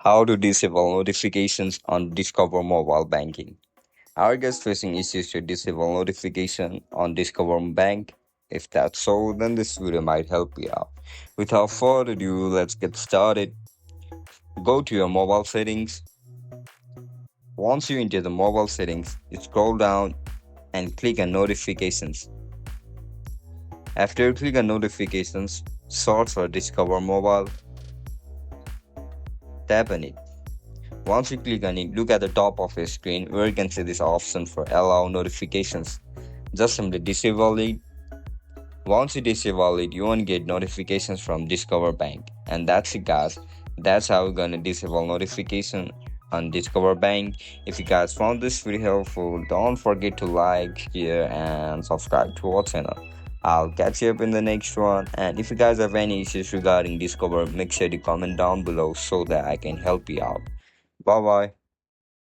How to disable notifications on Discover mobile banking. Are you guys facing issues to disable notification on Discover Bank? If that's so, then this video might help you out. Without further ado, let's get started. Go to your mobile settings. Once you enter the mobile settings, you scroll down and click on notifications. After you click on notifications, search for Discover Mobile, tap on it. Once you click on it, look at the top of your screen where you can see this option for allow notifications. Just simply disable it. Once you disable it, you won't get notifications from Discover Bank. And that's it, guys. That's how we're gonna disable notification on Discover Bank. If you guys found this video helpful, don't forget to like, share, and subscribe to our channel. I'll catch you up in the next one. And if you guys have any issues regarding Discover, make sure to comment down below so that I can help you out. Bye bye.